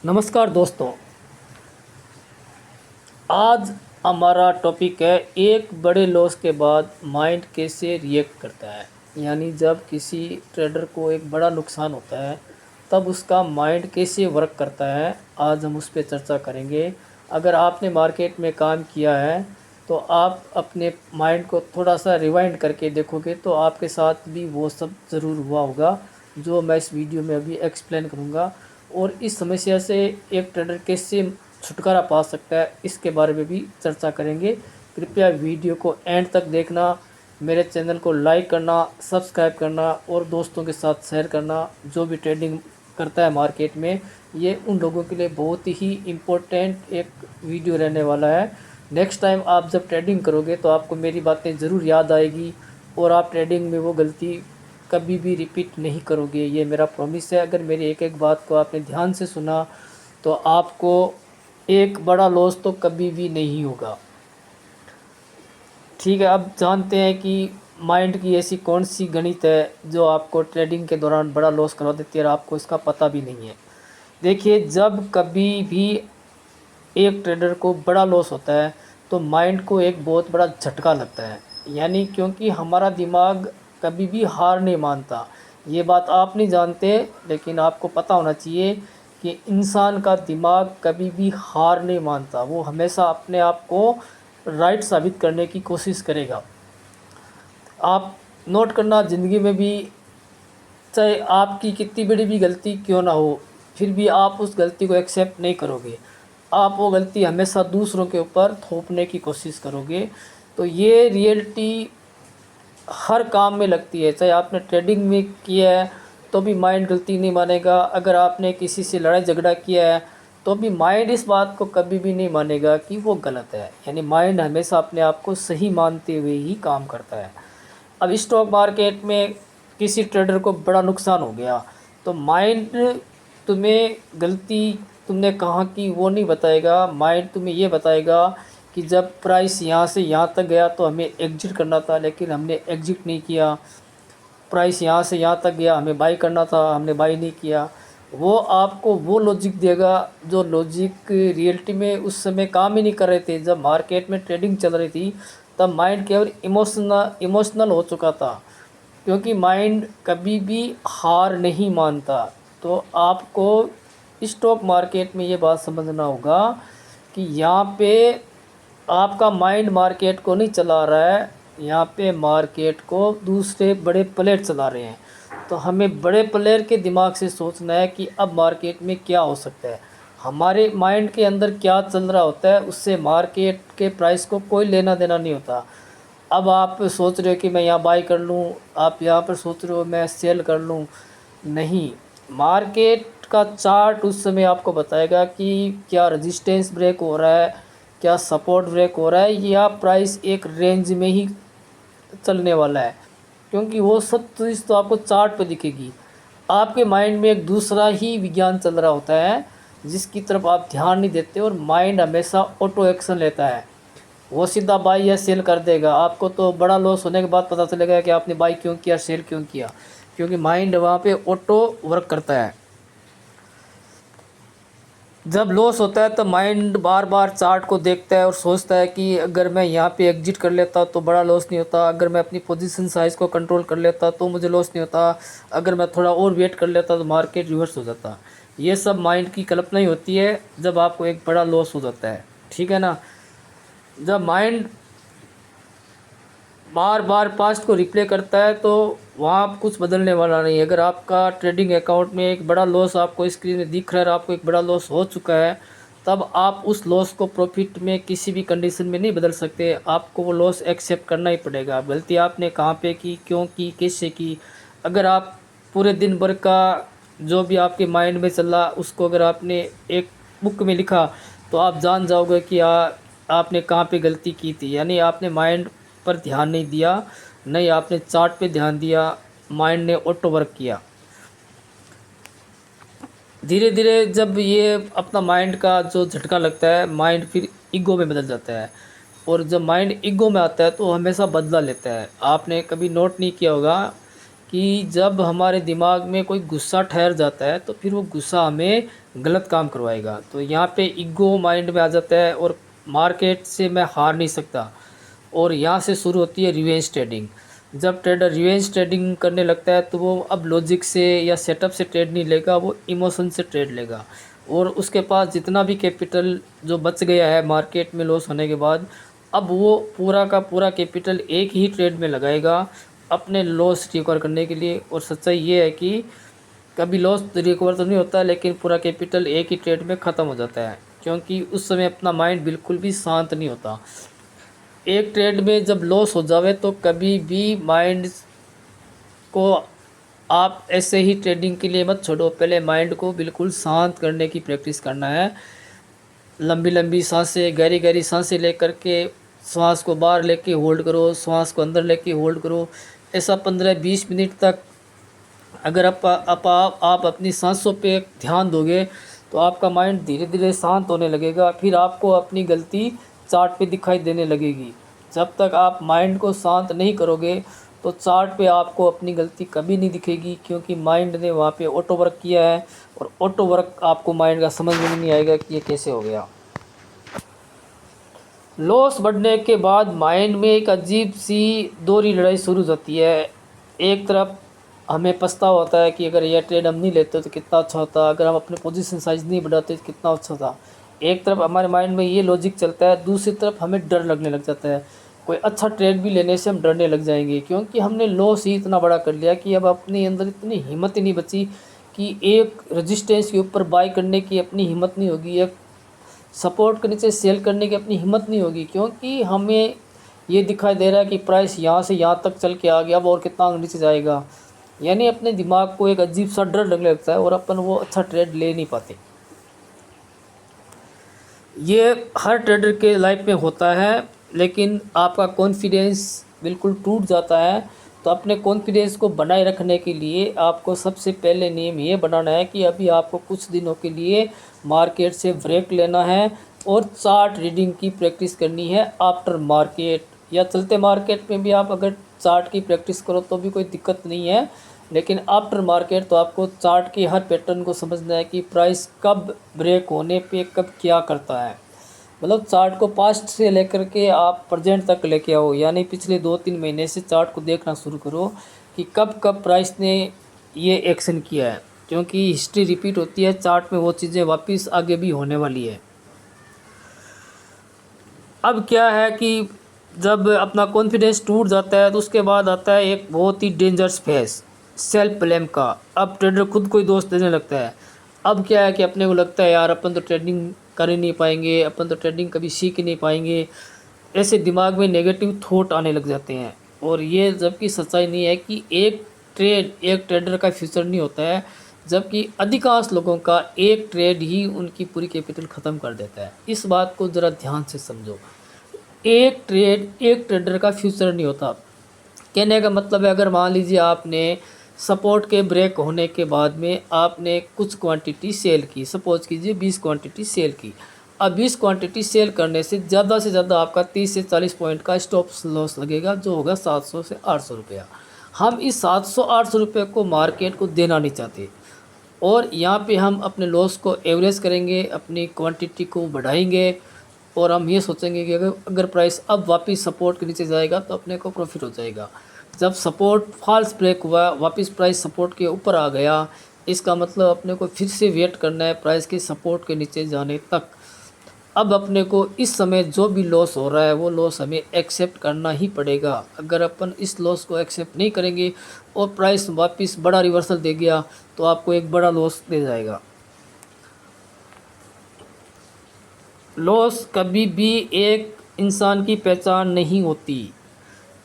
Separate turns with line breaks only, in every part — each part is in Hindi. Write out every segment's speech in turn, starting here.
नमस्कार दोस्तों। आज हमारा टॉपिक है एक बड़े लॉस के बाद माइंड कैसे रिएक्ट करता है। यानी जब किसी ट्रेडर को एक बड़ा नुकसान होता है तब उसका माइंड कैसे वर्क करता है, आज हम उस पर चर्चा करेंगे। अगर आपने मार्केट में काम किया है तो आप अपने माइंड को थोड़ा सा रिवाइंड करके देखोगे तो आपके साथ भी वो सब ज़रूर हुआ होगा जो मैं इस वीडियो में अभी एक्सप्लेन करूँगा। और इस समस्या से एक ट्रेडर कैसे छुटकारा पा सकता है इसके बारे में भी चर्चा करेंगे। कृपया वीडियो को एंड तक देखना, मेरे चैनल को लाइक करना, सब्सक्राइब करना और दोस्तों के साथ शेयर करना। जो भी ट्रेडिंग करता है मार्केट में, ये उन लोगों के लिए बहुत ही इम्पोर्टेंट एक वीडियो रहने वाला है। नेक्स्ट टाइम आप जब ट्रेडिंग करोगे तो आपको मेरी बातें ज़रूर याद आएगी और आप ट्रेडिंग में वो गलती कभी भी रिपीट नहीं करोगे, ये मेरा प्रॉमिस है। अगर मेरी एक एक बात को आपने ध्यान से सुना तो आपको एक बड़ा लॉस तो कभी भी नहीं होगा। ठीक है, अब जानते हैं कि माइंड की ऐसी कौन सी गणित है जो आपको ट्रेडिंग के दौरान बड़ा लॉस करवा देती है और आपको इसका पता भी नहीं है। देखिए, जब कभी भी एक ट्रेडर को बड़ा लॉस होता है तो माइंड को एक बहुत बड़ा झटका लगता है। यानी क्योंकि हमारा दिमाग कभी भी हार नहीं मानता। ये बात आप नहीं जानते, लेकिन आपको पता होना चाहिए कि इंसान का दिमाग कभी भी हार नहीं मानता। वो हमेशा अपने आप को राइट साबित करने की कोशिश करेगा। आप नोट करना, ज़िंदगी में भी चाहे आपकी कितनी बड़ी भी गलती क्यों ना हो, फिर भी आप उस गलती को एक्सेप्ट नहीं करोगे। आप वो गलती हमेशा दूसरों के ऊपर थोपने की कोशिश करोगे। तो ये रियलिटी हर काम में लगती है। चाहे आपने ट्रेडिंग में किया है तो भी माइंड गलती नहीं मानेगा। अगर आपने किसी से लड़ाई झगड़ा किया है तो भी माइंड इस बात को कभी भी नहीं मानेगा कि वो गलत है। यानी माइंड हमेशा अपने आप को सही मानते हुए ही काम करता है। अब स्टॉक मार्केट में किसी ट्रेडर को बड़ा नुकसान हो गया तो माइंड तुम्हें गलती तुमने कहाँ की वो नहीं बताएगा। माइंड तुम्हें ये बताएगा कि जब प्राइस यहाँ से यहाँ तक गया तो हमें एग्जिट करना था, लेकिन हमने एग्जिट नहीं किया। प्राइस यहाँ से यहाँ तक गया, हमें बाई करना था, हमने बाई नहीं किया। वो आपको वो लॉजिक देगा जो लॉजिक रियलिटी में उस समय काम ही नहीं कर रहे थे। जब मार्केट में ट्रेडिंग चल रही थी तब माइंड केवल इमोशनल हो चुका था, क्योंकि माइंड कभी भी हार नहीं मानता। तो आपको स्टॉक मार्केट में ये बात समझना होगा कि यहाँ पे आपका माइंड मार्केट को नहीं चला रहा है, यहाँ पे मार्केट को दूसरे बड़े प्लेयर चला रहे हैं। तो हमें बड़े प्लेयर के दिमाग से सोचना है कि अब मार्केट में क्या हो सकता है, हमारे माइंड के अंदर क्या चल रहा होता है, उससे मार्केट के प्राइस को कोई लेना देना नहीं होता। अब आप सोच रहे हो कि मैं यहाँ बाई कर लूँ, आप यहाँ पर सोच रहे हो मैं सेल कर लूँ, नहीं। मार्केट का चार्ट उस समय आपको बताएगा कि क्या रेजिस्टेंस ब्रेक हो रहा है, क्या सपोर्ट ब्रेक हो रहा है, या प्राइस एक रेंज में ही चलने वाला है। क्योंकि वो सब चीज़ तो आपको चार्ट पे दिखेगी। आपके माइंड में एक दूसरा ही विज्ञान चल रहा होता है जिसकी तरफ आप ध्यान नहीं देते, और माइंड हमेशा ऑटो एक्शन लेता है। वो सीधा बाई या सेल कर देगा। आपको तो बड़ा लॉस होने के बाद पता चलेगा कि आपने बाई क्यों किया, सेल क्यों किया, क्योंकि माइंड वहाँ पे ऑटो वर्क करता है। जब लॉस होता है तो माइंड बार बार चार्ट को देखता है और सोचता है कि अगर मैं यहाँ पे एग्जिट कर लेता तो बड़ा लॉस नहीं होता, अगर मैं अपनी पोजीशन साइज़ को कंट्रोल कर लेता तो मुझे लॉस नहीं होता, अगर मैं थोड़ा और वेट कर लेता तो मार्केट रिवर्स हो जाता। ये सब माइंड की कल्पना ही होती है जब आपको एक बड़ा लॉस हो जाता है। ठीक है ना। जब माइंड बार बार पास्ट को रिप्ले करता है तो वहाँ कुछ बदलने वाला नहीं है। अगर आपका ट्रेडिंग अकाउंट में एक बड़ा लॉस आपको स्क्रीन में दिख रहा है और आपको एक बड़ा लॉस हो चुका है, तब आप उस लॉस को प्रॉफिट में किसी भी कंडीशन में नहीं बदल सकते। आपको वो लॉस एक्सेप्ट करना ही पड़ेगा। गलती आपने कहाँ पे की, क्यों की, कैसे की। अगर आप पूरे दिन भर का जो भी आपके माइंड में चला उसको अगर आपने एक बुक में लिखा तो आप जान जाओगे कि आपने कहाँ पे गलती की थी। यानी आपने माइंड पर ध्यान नहीं दिया, नहीं आपने चार्ट पे ध्यान दिया, माइंड ने ऑटो वर्क किया। धीरे धीरे जब ये अपना माइंड का जो झटका लगता है, माइंड फिर ईगो में बदल जाता है। और जब माइंड ईगो में आता है तो हमेशा बदला लेता है। आपने कभी नोट नहीं किया होगा कि जब हमारे दिमाग में कोई गुस्सा ठहर जाता है तो फिर वो गुस्सा हमें गलत काम करवाएगा। तो यहाँ पे ईगो माइंड में आ जाता है और मार्केट से मैं हार नहीं सकता, और यहाँ से शुरू होती है रिवेंज ट्रेडिंग। जब ट्रेडर रिवेंज ट्रेडिंग करने लगता है तो वो अब लॉजिक से या सेटअप से ट्रेड नहीं लेगा, वो इमोशन से ट्रेड लेगा। और उसके पास जितना भी कैपिटल जो बच गया है मार्केट में लॉस होने के बाद, अब वो पूरा का पूरा कैपिटल एक ही ट्रेड में लगाएगा अपने लॉस रिकवर करने के लिए। और सच्चाई ये है कि कभी लॉस रिकवर तो नहीं होता, लेकिन पूरा कैपिटल एक ही ट्रेड में ख़त्म हो जाता है, क्योंकि उस समय अपना माइंड बिल्कुल भी शांत नहीं होता। एक ट्रेड में जब लॉस हो जावे तो कभी भी माइंड को आप ऐसे ही ट्रेडिंग के लिए मत छोड़ो। पहले माइंड को बिल्कुल शांत करने की प्रैक्टिस करना है। लंबी लंबी सांसें, गहरी गहरी सांसें लेकर के श्वास को बाहर लेके होल्ड करो, श्वास को अंदर लेके होल्ड करो। ऐसा 15-20 मिनट तक अगर आप अपनी सांसों पे ध्यान दोगे तो आपका माइंड धीरे धीरे शांत होने लगेगा। फिर आपको अपनी गलती चार्ट पे दिखाई देने लगेगी। जब तक आप माइंड को शांत नहीं करोगे तो चार्ट पे आपको अपनी गलती कभी नहीं दिखेगी, क्योंकि माइंड ने वहाँ पे ऑटो वर्क किया है, और ऑटो वर्क आपको माइंड का समझ में नहीं आएगा कि ये कैसे हो गया। लॉस बढ़ने के बाद माइंड में एक अजीब सी दोहरी लड़ाई शुरू हो जाती है। एक तरफ हमें पछतावा होता है कि अगर यह ट्रेड हम नहीं लेते तो कितना अच्छा होता, अगर हम अपने पोजीशन साइज नहीं बढ़ाते तो कितना अच्छा था। एक तरफ हमारे माइंड में ये लॉजिक चलता है, दूसरी तरफ हमें डर लगने लग जाता है। कोई अच्छा ट्रेड भी लेने से हम डरने लग जाएंगे, क्योंकि हमने लॉस ही इतना बड़ा कर लिया कि अब अपने अंदर इतनी हिम्मत ही नहीं बची कि एक रेजिस्टेंस के ऊपर बाय करने की अपनी हिम्मत नहीं होगी, एक सपोर्ट के नीचे सेल करने की अपनी हिम्मत नहीं होगी, क्योंकि हमें ये दिखाई दे रहा है कि प्राइस यहाँ से यहाँ तक चल के आ गया, अब और कितना नीचे जाएगा। यानी अपने दिमाग को एक अजीब सा डर लगने लगता है और अपन वो अच्छा ट्रेड ले नहीं पाते। ये हर ट्रेडर के लाइफ में होता है, लेकिन आपका कॉन्फिडेंस बिल्कुल टूट जाता है। तो अपने कॉन्फिडेंस को बनाए रखने के लिए आपको सबसे पहले नियम ये बनाना है कि अभी आपको कुछ दिनों के लिए मार्केट से ब्रेक लेना है और चार्ट रीडिंग की प्रैक्टिस करनी है। आफ्टर मार्केट या चलते मार्केट में भी आप अगर चार्ट की प्रैक्टिस करो तो भी कोई दिक्कत नहीं है, लेकिन आफ्टर मार्केट तो आपको चार्ट की हर पैटर्न को समझना है कि प्राइस कब ब्रेक होने पे कब क्या करता है। मतलब चार्ट को पास्ट से लेकर के आप प्रेजेंट तक लेके आओ, यानी पिछले 2-3 महीने से चार्ट को देखना शुरू करो कि कब कब प्राइस ने ये एक्शन किया है, क्योंकि हिस्ट्री रिपीट होती है, चार्ट में वो चीज़ें वापस आगे भी होने वाली है। अब क्या है कि जब अपना कॉन्फिडेंस टूट जाता है तो उसके बाद आता है एक बहुत ही डेंजरस फेस, सेल्फ ब्लेम का। अब ट्रेडर खुद को ही दोष देने लगता है। अब क्या है कि अपने को लगता है यार अपन तो ट्रेडिंग कर ही नहीं पाएंगे, अपन तो ट्रेडिंग कभी सीख ही नहीं पाएंगे। ऐसे दिमाग में नेगेटिव थॉट आने लग जाते हैं, और ये जबकि सच्चाई नहीं है कि एक ट्रेडर का फ्यूचर नहीं होता है, जबकि अधिकांश लोगों का एक ट्रेड ही उनकी पूरी कैपिटल ख़त्म कर देता है। इस बात को ज़रा ध्यान से समझो। एक ट्रेडर का फ्यूचर नहीं होता। कहने का मतलब है, अगर मान लीजिए आपने सपोर्ट के ब्रेक होने के बाद में आपने कुछ क्वांटिटी सेल की, सपोज कीजिए 20 क्वांटिटी सेल की। अब 20 क्वांटिटी सेल करने से ज़्यादा आपका 30 से 40 पॉइंट का स्टॉप लॉस लगेगा, जो होगा 700 से 800 रुपया। हम इस 700-800 रुपये को मार्केट को देना नहीं चाहते, और यहाँ पे हम अपने लॉस को एवरेज करेंगे, अपनी क्वांटिटी को बढ़ाएंगे, और हम ये सोचेंगे कि अगर प्राइस अब वापस सपोर्ट के नीचे जाएगा तो अपने को प्रॉफिट हो जाएगा। जब सपोर्ट फॉल्स ब्रेक हुआ, वापस प्राइस सपोर्ट के ऊपर आ गया, इसका मतलब अपने को फिर से वेट करना है प्राइस के सपोर्ट के नीचे जाने तक। अब अपने को इस समय जो भी लॉस हो रहा है वो लॉस हमें एक्सेप्ट करना ही पड़ेगा। अगर अपन इस लॉस को एक्सेप्ट नहीं करेंगे और प्राइस वापस बड़ा रिवर्सल दे गया तो आपको एक बड़ा लॉस दे जाएगा। लॉस कभी भी एक इंसान की पहचान नहीं होती,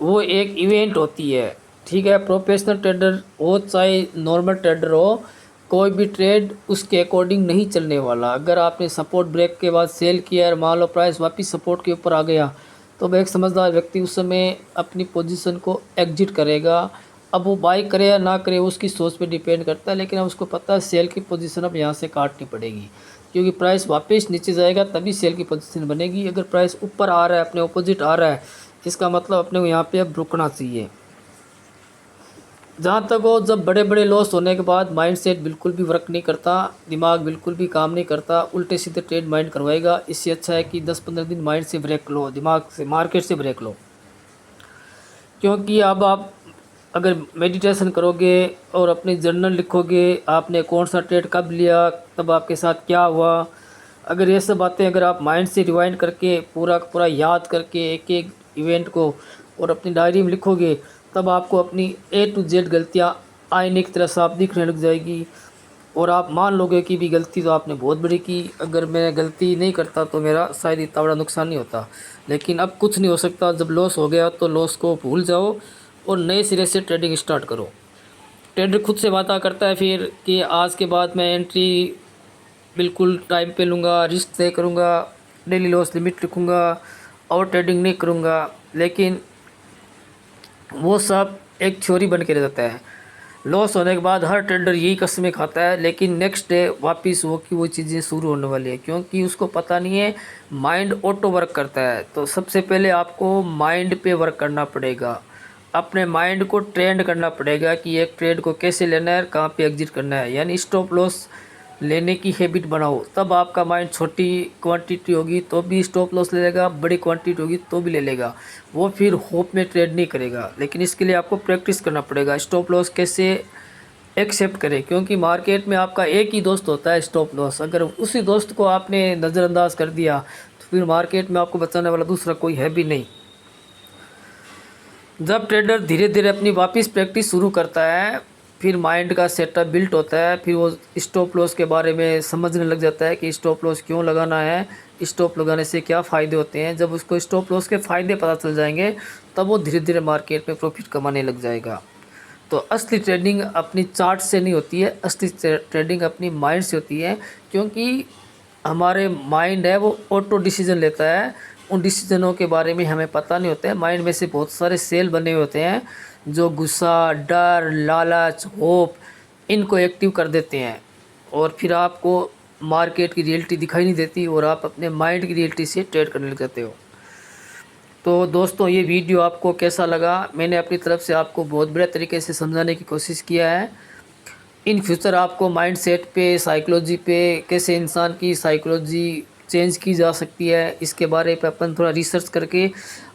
वो एक इवेंट होती है। ठीक है, प्रोफेशनल ट्रेडर हो चाहे नॉर्मल ट्रेडर हो, कोई भी ट्रेड उसके अकॉर्डिंग नहीं चलने वाला। अगर आपने सपोर्ट ब्रेक के बाद सेल किया और मान लो प्राइस वापस सपोर्ट के ऊपर आ गया, तो वह एक समझदार व्यक्ति उस समय अपनी पोजीशन को एग्जिट करेगा। अब वो बाई करे या ना करे उसकी सोच पे डिपेंड करता है, लेकिन अब उसको पता है सेल की पोजीशन अब यहाँ से काटनी पड़ेगी, क्योंकि प्राइस वापस नीचे जाएगा तभी सेल की पोजीशन बनेगी। अगर प्राइस ऊपर आ रहा है, अपने ऑपोजिट आ रहा है, इसका मतलब अपने को यहाँ पे अब रुकना चाहिए। जहाँ तक हो, जब बड़े बड़े लॉस होने के बाद माइंडसेट बिल्कुल भी वर्क नहीं करता, दिमाग बिल्कुल भी काम नहीं करता, उल्टे सीधे ट्रेड माइंड करवाएगा। इससे अच्छा है कि 10-15 दिन माइंड से ब्रेक लो, दिमाग से, मार्केट से ब्रेक लो। क्योंकि अब आप अगर मेडिटेशन करोगे और अपनी जर्नल लिखोगे, आपने कौन सा ट्रेड कब लिया, तब आपके साथ क्या हुआ, अगर ये सब बातें अगर आप माइंड से रिवाइंड करके पूरा का पूरा याद करके एक एक इवेंट को और अपनी डायरी में लिखोगे, तब आपको अपनी A to Z गलतियाँ आईने की तरह साफ दिखने लग जाएगी। और आप मान लोगे कि भी गलती तो आपने बहुत बड़ी की, अगर मैं गलती नहीं करता तो मेरा शायद इतना बड़ा नुकसान नहीं होता। लेकिन अब कुछ नहीं हो सकता, जब लॉस हो गया तो लॉस को भूल जाओ और नए सिरे से ट्रेडिंग स्टार्ट करो। ट्रेडर खुद से वादा करता है फिर कि आज के बाद मैं एंट्री बिल्कुल टाइम पे लूँगा, रिस्क तय करूँगा, डेली लॉस लिमिट लिखूँगा और ट्रेडिंग नहीं करूँगा, लेकिन वो सब एक थ्योरी बन के रह जाता है। लॉस होने के बाद हर ट्रेडर यही कस्में खाता है, लेकिन नेक्स्ट डे वापस वो चीज़ें शुरू होने वाली है, क्योंकि उसको पता नहीं है माइंड ऑटो वर्क करता है। तो सबसे पहले आपको माइंड पे वर्क करना पड़ेगा, अपने माइंड को ट्रेंड करना पड़ेगा कि एक ट्रेड को कैसे लेना है, कहाँ पे एग्जिट करना है, यानी स्टॉप लॉस लेने की हैबिट बनाओ। तब आपका माइंड छोटी क्वांटिटी होगी तो भी स्टॉप लॉस ले लेगा, बड़ी क्वांटिटी होगी तो भी ले लेगा। वो फिर होप में ट्रेड नहीं करेगा। लेकिन इसके लिए आपको प्रैक्टिस करना पड़ेगा स्टॉप लॉस कैसे एक्सेप्ट करें, क्योंकि मार्केट में आपका एक ही दोस्त होता है स्टॉप लॉस। अगर उसी दोस्त को आपने नज़रअंदाज कर दिया तो फिर मार्केट में आपको बचाने वाला दूसरा कोई है भी नहीं। जब ट्रेडर धीरे धीरे अपनी वापस प्रैक्टिस शुरू करता है, फिर माइंड का सेटअप बिल्ट होता है, फिर वो स्टॉप लॉस के बारे में समझने लग जाता है कि स्टॉप लॉस क्यों लगाना है, स्टॉप लगाने से क्या फ़ायदे होते हैं। जब उसको स्टॉप लॉस के फ़ायदे पता चल जाएंगे तब वो धीरे धीरे मार्केट में प्रॉफिट कमाने लग जाएगा। तो असली ट्रेडिंग अपनी चार्ट से नहीं होती है, असली ट्रेडिंग अपनी माइंड से होती है। क्योंकि हमारे माइंड है वो ऑटो डिसीजन लेता है, उन डिसीजनों के बारे में हमें पता नहीं होता है। माइंड में से बहुत सारे सेल बने हुए होते हैं जो गुस्सा, डर, लालच, होप इनको एक्टिव कर देते हैं, और फिर आपको मार्केट की रियलिटी दिखाई नहीं देती और आप अपने माइंड की रियलिटी से ट्रेड करने लग जाते हो। तो दोस्तों, ये वीडियो आपको कैसा लगा? मैंने अपनी तरफ से आपको बहुत बड़े तरीके से समझाने की कोशिश किया है। इन फ्यूचर आपको माइंड सेट पे, साइकोलॉजी पे, कैसे इंसान की साइकोलॉजी चेंज की जा सकती है, इसके बारे में अपन थोड़ा रिसर्च करके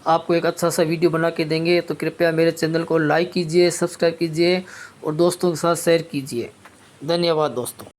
आपको एक अच्छा सा वीडियो बना के देंगे। तो कृपया मेरे चैनल को लाइक कीजिए, सब्सक्राइब कीजिए और दोस्तों के साथ शेयर कीजिए। धन्यवाद दोस्तों।